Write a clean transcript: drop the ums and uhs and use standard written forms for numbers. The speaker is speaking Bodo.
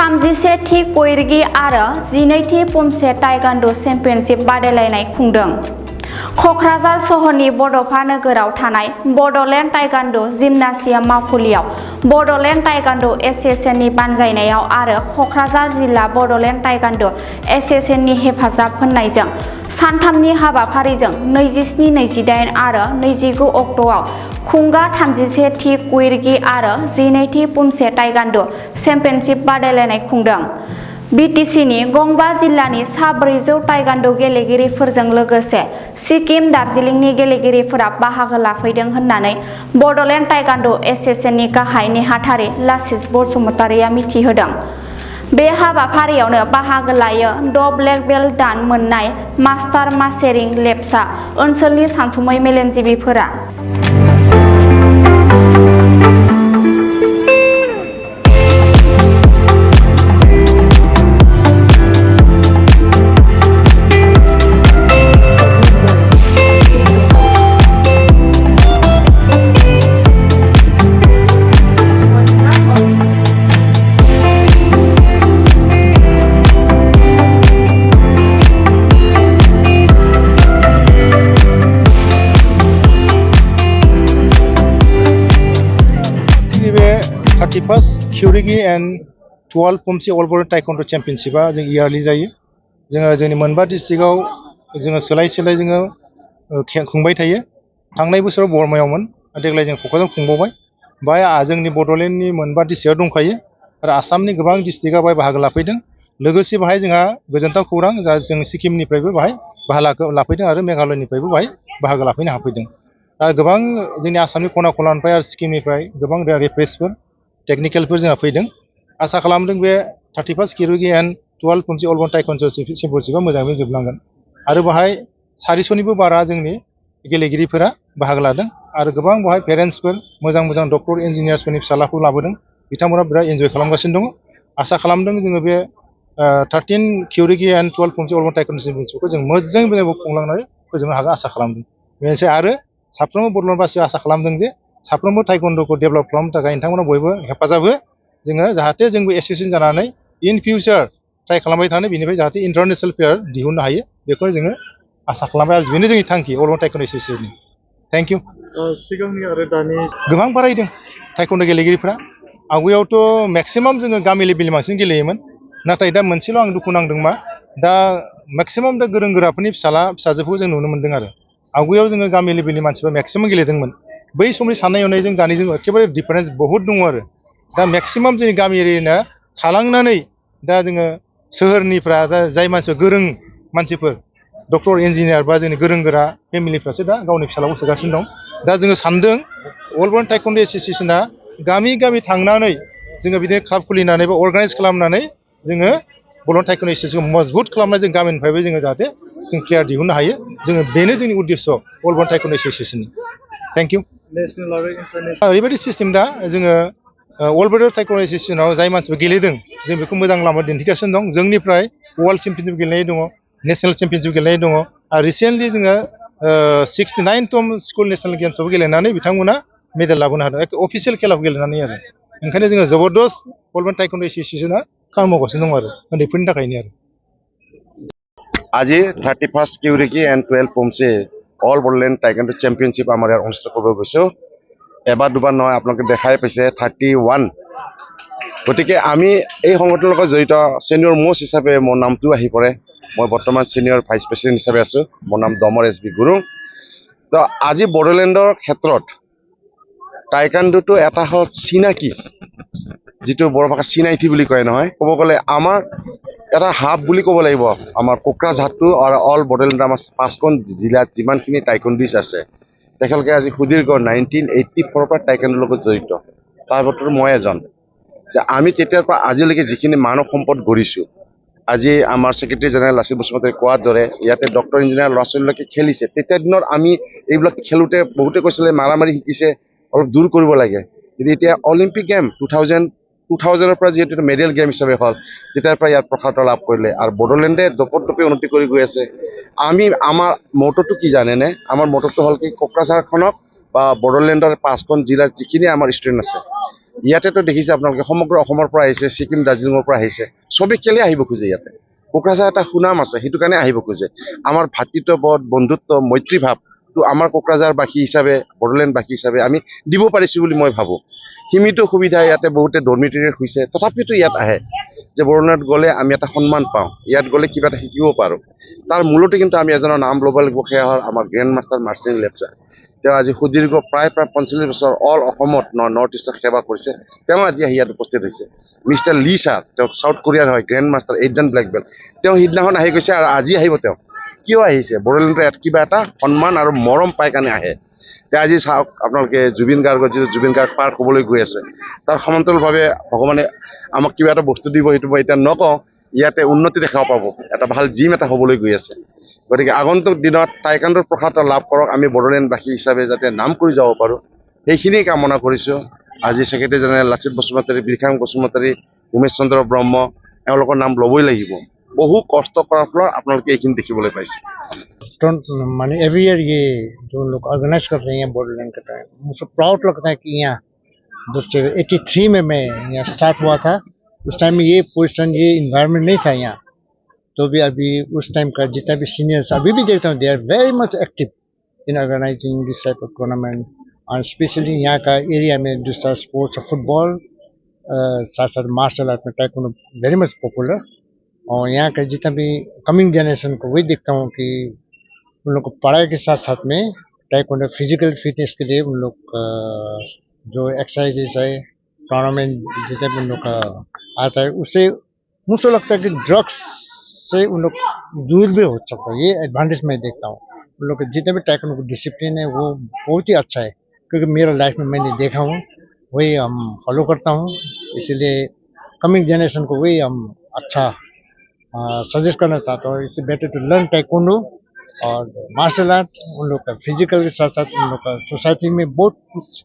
31थि कयर्गी आरो 12थि पमसे ताइकान्ड' चेम्पियनशिप बादायलायनाय खुंदों। कक्राझार सहरनि बड'फा नोगोराव थानाय बड'लेण्ड ताइकान्ड' जिमनासियाम मावखुलियाव बड'लेण्ड ताइकान्ड' एस'सिएशननि बानजायनायाव आरो कक्राझार जिल्ला बड'लेण्ड ताइकान्ड' एस'सिएशननि हेफाजाब होनायजों सानथामनि हाबाफारिजों 27, 28 आरो 29 अक्ट'आव खुंगा 31थि कयर्गी आरो 12थि पमसे ताइकान्ड' चेम्पियनशिप बादायलायनाय खुंदों। बिटिसिनि गंबा जिल्लानि सा 400 ताइकान्ड' गेलेगिरिफोरजों लोगोसे सिक्किम, दार्जिलिंनि गेलेगिरिफोरा बाहागो लाफैदों होननानै बड'लेण्ड ताइकान्ड' एस'सिएशननि गाहाय नेहाथारि लासित बसुमतारिया मिथिहोदों। बे हाबाफारियावनो बाहागो लायो द' ब्लेक बेल्ट दान मोननाय मास्टार माचेरिं लेप्चा ओनसोलनि सानसुमै मेलेमजिबिफोरा। First क्यूरिगी and 12 पमसे all Bodoland taekwondo' चेम्पियनशिपा जों इयारलि जायो। जोंनि मोनबा डिस्ट्रिक्टआव जोङो सोलाय जोङो खुंबाय थायो। थांनाय बोसोराव बरमायावमोन, देग्लाय जों क'क्राझाराव खुंबावबाय। बाहाय जोंनि बड'लेण्डनि मोनबा डिस्ट्रिक्टआव दंखायो आरो आसामनि गोबां डिस्ट्रिक्टआ बाहाय बाहागो लाफैदों। लोगोसे बाहाय जोंहा गोजोनथाव खौरां, जों सिक्किमनिफ्रायबो बाहाय बाहागो लाफैदों आरो मेघालयनिफ्रायबो बाहाय बाहागो लाफैनो हाफैदों। आरो गोबां जोंनि आसामनि खना खनलानिफ्राय आरो सिक्किमनिफ्राय गोबां रेफारिफोर टेकनिकेलफोर जोंहा फैदों। आसा खालामदों बे 31 क्यूरिगी एंड 12 पमसे अल बड'लेण्ड ताइकान्ड' चेम्पियनशिपा मोजाङै जोबलांगोन आरो बाहाय 400निबो बारा जोंनि गेलेगिरिफोरा बाहागो लादों आरो गोबां बाहाय पेरेन्टसफोर मोजां डक्टर इन्जिनियार्सफोरनि फिसालाखौ लाबोदों। बिथांमोना बिराद एन्जय खालामगासिनो दङ। आसा खालामदों जोङो बे 13 क्यूरिगी एंड 12 पमसे अल बड'लेण्ड ताइकान्ड' चेम्पियनशिपखौ जों मोजाङै खुंलांनानै फोजोबनो हागोन आसा खालामदों। बेनोसै आरो साफ्रोमबो बड'लेण्डबासिया आसा खालामदों जे साफ्रोमबो ताइकान्ड'खौ डेभेलप खालामनो थाखाय नोंथांमोना बयबो हेफाजाब हो। जोङो जाहाथे जोंबो एस'सिएशन जानानै इन फिउचार ट्राइ खालामबाय थानो, बेनिफ्राय जाहाथे इन्टारनेसनेल प्लेयार दिहुननो हायो, बेखौ जोङो आसा खालामबाय आरो बेनो जोंनि थांखि अल बड'लेण्ड ताइकान्ड' एस'सिएशननि। Thank you. सिगांनि आरो दानि गोबां बारायदों ताइकान्ड' गेलेगिरिफ्रा। आवगायावथ' मेक्सिमाम जोङो गामि लेभेलनि बांसिन गेलेयोमोन, नाथाय दा मोनसेल' आं दुखु नांदों मा, दा मेक्सिमाम दा गोरों गोराफोरनि फिसाजोखौ जों नुनो मोन्दों आरो आवगायाव जोङो गामि लेभेलनि मानसिफ्रा मेक्सिमाम गेलेदोंमोन। बै समनि साननाय हनायजों दानिजों एखेबारे डिफारेन्स बहुद दङ आरो दा मेक्सिमाम जोंनि गामि एरियाना थालांनानै दा जोङो सोहोरनिफ्रा जाय मानसिया गोरों मानसिफोर डक्टर इन्जिनियार बा जोंनि गोरों गोरा फेमिलिफ्रासो दा गावनि फिसालाखौ सोगासिनो दं। दा जोङो सानदों अल बड'लेण्ड ताइकान्ड' एस'सिएशना गामि थांनानै जोङो बिदिनो क्लाब खुलिनानै बा अर्गानाइज खालामनानै जोङो बड'लेण्ड ताइकान्ड' एस'सिएशनखौ मजबुत खालामनाय जों गामिनिफ्रायबो जोङो जाहाथे जों प्लेयार दिहुननो हायो। जोङो बेनो जोंनि उद्देश्य अल बड'लेण्ड ताइकान्ड' एस'सिएशननि। Thank you. नेशनेल आरो इन्टारनेशनेल ओरैबायदि सिस्टेम दा जोङो अल बड'लेण्ड ताइकान्ड' एस'सिएशनाव जाय मानसिफोर गेलेदों जों बेखौ मोजां लामा दिन्थिगासिनो दं। जोंनिफ्राय वर्ल्ड चेम्पियनशिप गेलेनाय दङ, नेशनेल चेम्पियनशिप गेलेनाय दङ आरो रिसेन्टलि जोङो 69तम स्कुल नेशनेल गेम्सआवबो गेलेनानै बिथांमोना मेडेल लाबोनो हादों, अफिसियेल खेलाखौ गेलेनानै आरो ओंखायनो जोङो जबरदस्त अल बड'लेण्ड ताइकान्ड' एस'सिएशना खामानि मावगासिनो दं आरो उन्दैफोरनि थाखायनो आरो। আজি 31 কিউৰিকি এণ্ড 12 পমছে অল বডোলেণ্ড টাইকাণ্ডো চেম্পিয়নশ্বিপ আমাৰ ইয়াত অনুষ্ঠিত কৰিব গৈছোঁ। এবাৰ দুবাৰ নহয়, আপোনালোকে দেখাই পাইছে 31। গতিকে আমি এই সংগঠনৰ লগত জড়িত ছিনিয়ৰ মোষ্ট হিচাপে মোৰ নামটো আহি পৰে। মই বৰ্তমান ছিনিয়ৰ ভাইচ প্ৰেচিডেণ্ট হিচাপে আছোঁ। মোৰ নাম ডমৰ এছ বি গুৰুং। তো আজি বড়োলেণ্ডৰ ক্ষেত্ৰত টাইকাণ্ডোটো এটা হ'ল চিনাকি, যিটো বড়ো ভাষাত চিনাইথি বুলি কয় নহয়, ক'ব গ'লে আমাৰ এটা হাব বুলি ক'ব লাগিব। আমাৰ কোকৰাঝাৰটো আৰু অল বড়োলেণ্ড আমাৰ 5খন জিলাত যিমানখিনি টাইকণ্ডিজ আছে, তেখেতলোকে আজি সুদীৰ্ঘ 1984 পৰা টাইকাণ্ডোৰ লগত জড়িত। তাৰ ভিতৰত মই এজন। যে আমি তেতিয়াৰ পৰা আজিলৈকে যিখিনি মানৱ সম্পদ গঢ়িছোঁ, আজি আমাৰ ছেক্ৰেটাৰী জেনেৰেল লাচিত বসুমতাৰীয়ে কোৱাৰ দৰে ইয়াতে ডক্টৰ ইঞ্জিনিয়াৰ ল'ৰা ছোৱালীবিলাকে খেলিছে। তেতিয়া দিনত আমি এইবিলাক খেলোঁতে বহুতে কৈছিলে মাৰি শিকিছে, অলপ দূৰ কৰিব লাগে। কিন্তু এতিয়া অলিম্পিক গেম 2000ৰ পৰা যিহেতু মেডেল গেম হিচাপে হ'ল, তেতিয়াৰ পৰা ইয়াত প্ৰসাৰতা লাভ কৰিলে আৰু বড়োলেণ্ডে দপদপে উন্নতি কৰি গৈ আছে। আমাৰ মটটো কি জানেনে? আমাৰ মটটো হ'ল কি, কোকৰাঝাৰখনক বা বড়োলেণ্ডৰ 5খন জিলাৰ যিখিনি আমাৰ ষ্টুডেণ্ট আছে, ইয়াতেতো দেখিছে আপোনালোকে সমগ্ৰ অসমৰ পৰা আহিছে, ছিকিম দাৰ্জিলিঙৰ পৰা আহিছে, চবেই কেলে আহিব খোজে ইয়াতে। কোকৰাঝাৰ এটা সুনাম আছে, সেইটো কাৰণে আহিব খোজে। আমাৰ ভাতৃত্ববোধ, বন্ধুত্ব, মৈত্ৰী ভাৱটো আমাৰ কোকৰাঝাৰবাসী হিচাপে, বড়োলেণ্ডবাসী হিচাপে আমি দিব পাৰিছোঁ বুলি মই ভাবোঁ। সীমিত সুবিধা ইয়াতে বহুতে ডৰ্মিটৰীত শুইছে, তথাপিতো ইয়াত আহে যে বড়োলেণ্ডত গ'লে আমি এটা সন্মান পাওঁ, ইয়াত গ'লে কিবা এটা শিকিব পাৰোঁ। তাৰ মূলতে কিন্তু আমি এজনৰ নাম ল'ব লাগিব, সেয়া হ'ল আমাৰ গ্ৰেণ্ড মাষ্টাৰ মাৰ্চিন লেপচা। তেওঁ আজি সুদীৰ্ঘ প্ৰায় 45 বছৰ অল অসমত নৰ্থ ইষ্টত সেৱা কৰিছে। তেওঁ আজি আহি ইয়াত উপস্থিত হৈছে। মিষ্টাৰ লি ছাৰ, তেওঁ চাউথ কোৰিয়াৰ হয়, grand master 8 dan black belt. তেওঁ সিদিনাখন আহি গৈছে আৰু আজি আহিব। তেওঁ কিয় আহিছে? বড়োলেণ্ডৰ ইয়াত কিবা এটা সন্মান আৰু মৰম পাই কাৰণে আহে। এতিয়া আজি চাওক আপোনালোকে জুবিন গাৰ্গৰ যিটো জুবিন গাৰ্গ পাৰ্ক হ'বলৈ গৈ আছে, তাৰ সমান্তৰালভাৱে ভগৱানে আমাক কিবা এটা বস্তু দিব, সেইটো মই এতিয়া নকওঁ। ইয়াতে উন্নতি দেখা পাব, এটা ভাল জিম এটা হ'বলৈ গৈ আছে। গতিকে আগন্তুক দিনত টাইকাণ্ডৰ প্ৰসাদ লাভ কৰক, আমি বড়োলেণ্ডবাসী হিচাপে যাতে নাম কৰি যাব পাৰোঁ, সেইখিনিয়ে কামনা কৰিছোঁ। আজি ছেক্ৰেটাৰী জেনেৰেল লাচিত বসুমতাৰী, বীৰখাং বসুমতাৰী, উমেশ চন্দ্ৰ ব্ৰহ্ম, এওঁলোকৰ নাম ল'বই লাগিব। বহু কষ্ট কৰাৰ ফলত আপোনালোকে এইখিনি দেখিবলৈ পাইছে। माने एवरी ईयर ये जो लोग ऑर्गेनाइज करते हैं बॉर्डरलैंड का टाइम, मुझे प्राउड लगता है कि यहाँ जब से 83 में मैं यहाँ स्टार्ट हुआ था, उस टाइम में ये पोजिशन, ये इन्वायरमेंट नहीं था यहाँ। तो भी अभी उस टाइम का जितना भी सीनियर्स अभी भी देखता हूँ, they are very much active in organising this type of tournament. और स्पेशली यहाँ का एरिया में दूसरा स्पोर्ट्स फुटबॉल, साथ साथ मार्शल आर्ट में टाइकोंडो वेरी मच पॉपुलर। और यहाँ का जितना भी कमिंग जनरेशन को वही देखता हूँ कि उन लोग को पढ़ाई के साथ साथ में टाइकोंडो फिजिकल फिटनेस के लिए उन लोग जो एक्सरसाइजेस है, टूर्नामेंट जितना भी उन लोग का आता है, उससे मुझे लगता है कि ड्रग्स से उन लोग दूर भी हो सकता है। ये एडवांटेज मैं देखता हूँ। उन लोग का जितना भी टाइकोंडो का डिसिप्लिन है वो बहुत ही अच्छा है, क्योंकि मेरा लाइफ में मैंने देखा हूँ, वही हम फॉलो करता हूँ। इसीलिए कमिंग जनरेशन को वही हम अच्छा सजेस्ट करना चाहता हूँ। इससे बेटर टू लर्न टाइकोंडो और मार्शल आर्ट। उन लोग का फिजिकल के साथ साथ उन लोग का सोसाइटी में बहुत कुछ